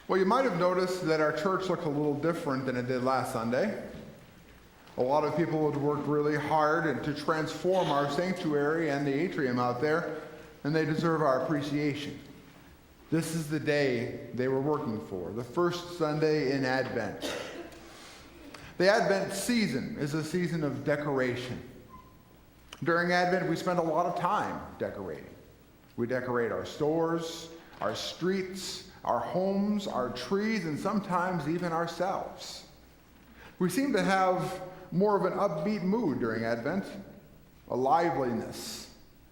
Well, you might have noticed that our church looked a little different than it did last Sunday. A lot of people had worked really hard to transform our sanctuary and the atrium out there, and they deserve our appreciation. This is the day they were working for, the first Sunday in Advent. The Advent season is a season of decoration. During Advent, we spend a lot of time decorating. We decorate our stores, our streets, our homes, our trees, and sometimes even ourselves. We seem to have more of an upbeat mood during Advent, a liveliness,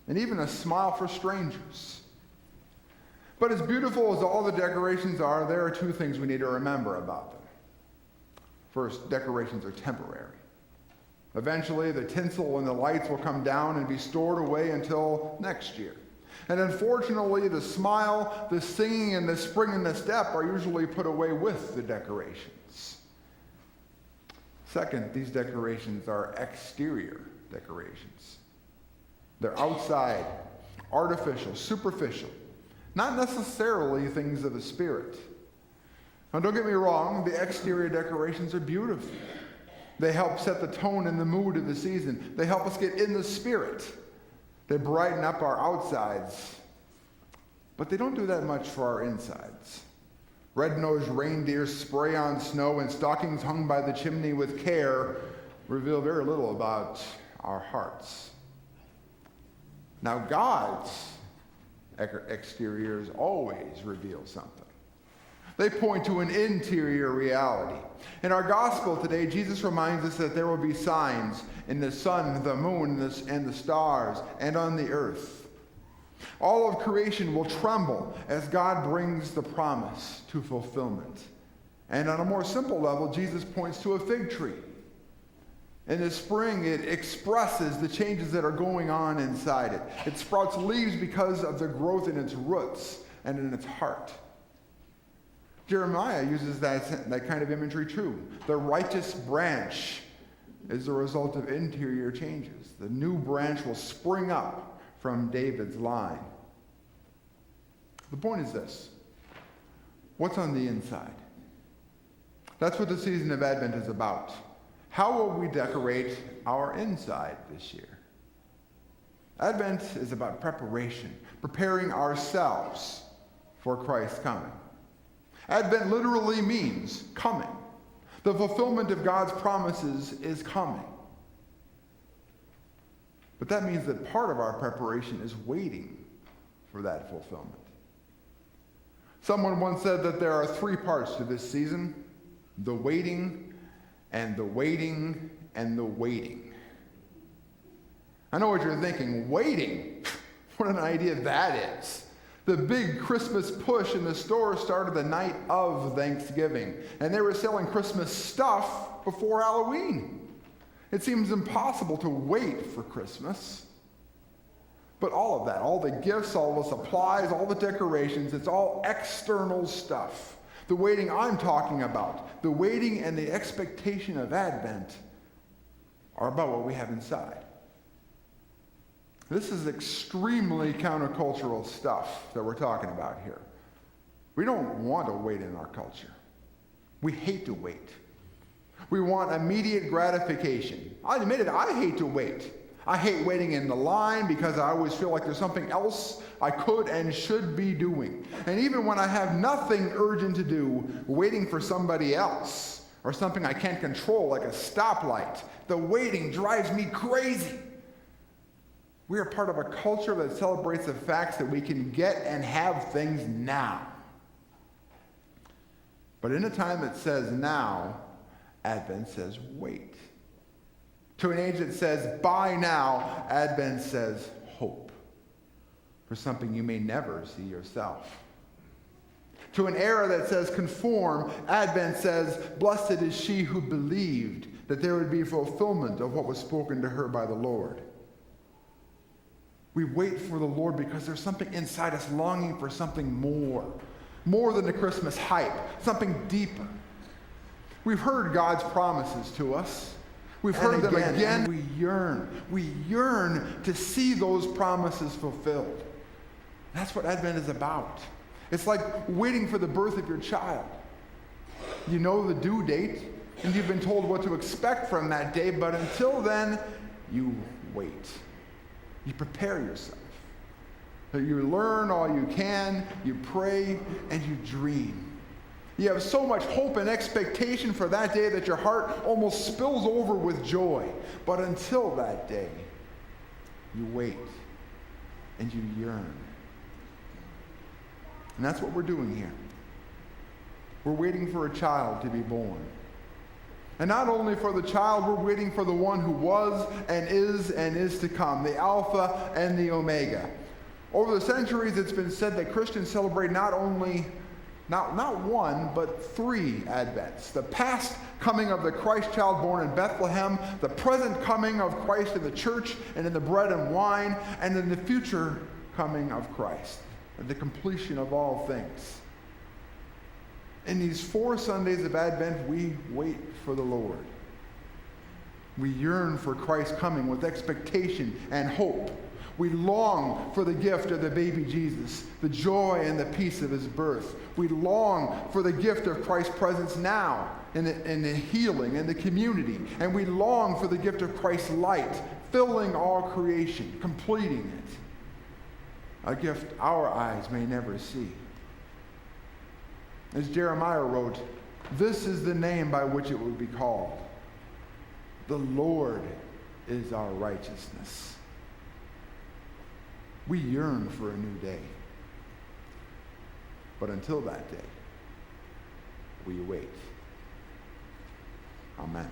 and even a smile for strangers. But as beautiful as all the decorations are, there are two things we need to remember about them. First, decorations are temporary. Eventually, the tinsel and the lights will come down and be stored away until next year. And unfortunately, the smile, the singing, and the spring and the step are usually put away with the decorations. Second, these decorations are exterior decorations. They're outside, artificial, superficial, not necessarily things of the spirit. Now, don't get me wrong, the exterior decorations are beautiful. They help set the tone and the mood of the season. They help us get in the spirit. They brighten up our outsides, but they don't do that much for our insides. Red-nosed reindeer spray on snow and stockings hung by the chimney with care reveal very little about our hearts. Now, God's exteriors always reveal something. They point to an interior reality. In our gospel today, Jesus reminds us that there will be signs in the sun, the moon, and the stars, and on the earth. All of creation will tremble as God brings the promise to fulfillment. And on a more simple level, Jesus points to a fig tree. In the spring, it expresses the changes that are going on inside it. It sprouts leaves because of the growth in its roots and in its heart. Jeremiah uses that kind of imagery too. The righteous branch is the result of interior changes. The new branch will spring up from David's line. The point is this: what's on the inside? That's what the season of Advent is about. How will we decorate our inside this year? Advent is about preparation, preparing ourselves for Christ's coming. Advent literally means coming. The fulfillment of God's promises is coming. But that means that part of our preparation is waiting for that fulfillment. Someone once said that there are three parts to this season: the waiting, and the waiting, and the waiting. I know what you're thinking. Waiting? What an idea that is. The big Christmas push in the store started the night of Thanksgiving, and they were selling Christmas stuff before Halloween. It seems impossible to wait for Christmas. But all of that, all the gifts, all the supplies, all the decorations, it's all external stuff. The waiting I'm talking about, the waiting and the expectation of Advent, are about what we have inside. This is extremely countercultural stuff that we're talking about here. We don't want to wait in our culture. We hate to wait. We want immediate gratification. I admit it, I hate to wait. I hate waiting in the line because I always feel like there's something else I could and should be doing. And even when I have nothing urgent to do, waiting for somebody else or something I can't control, like a stoplight, the waiting drives me crazy. We are part of a culture that celebrates the facts that we can get and have things now. But in a time that says now, Advent says wait. To an age that says buy now, Advent says hope for something you may never see yourself. To an era that says conform, Advent says blessed is she who believed that there would be fulfillment of what was spoken to her by the Lord. We wait for the Lord because there's something inside us longing for something more than the Christmas hype, something deeper. We've heard God's promises to us. We've heard them again. We yearn to see those promises fulfilled. That's what Advent is about. It's like waiting for the birth of your child. You know the due date, and you've been told what to expect from that day, but until then, you wait. You prepare yourself. You learn all you can, you pray, and you dream. You have so much hope and expectation for that day that your heart almost spills over with joy. But until that day, you wait and you yearn. And that's what we're doing here. We're waiting for a child to be born. And not only for the child, we're waiting for the one who was and is to come, the Alpha and the Omega. Over the centuries, it's been said that Christians celebrate not one, but 3 Advents. The past coming of the Christ child born in Bethlehem, the present coming of Christ in the church and in the bread and wine, and in the future coming of Christ, and the completion of all things. In these 4 Sundays of Advent, we wait for the Lord. We yearn for Christ's coming with expectation and hope. We long for the gift of the baby Jesus, the joy and the peace of his birth. We long for the gift of Christ's presence now in the healing and the community. And we long for the gift of Christ's light, filling all creation, completing it. A gift our eyes may never see. As Jeremiah wrote, this is the name by which it will be called. The Lord is our righteousness. We yearn for a new day. But until that day, we wait. Amen.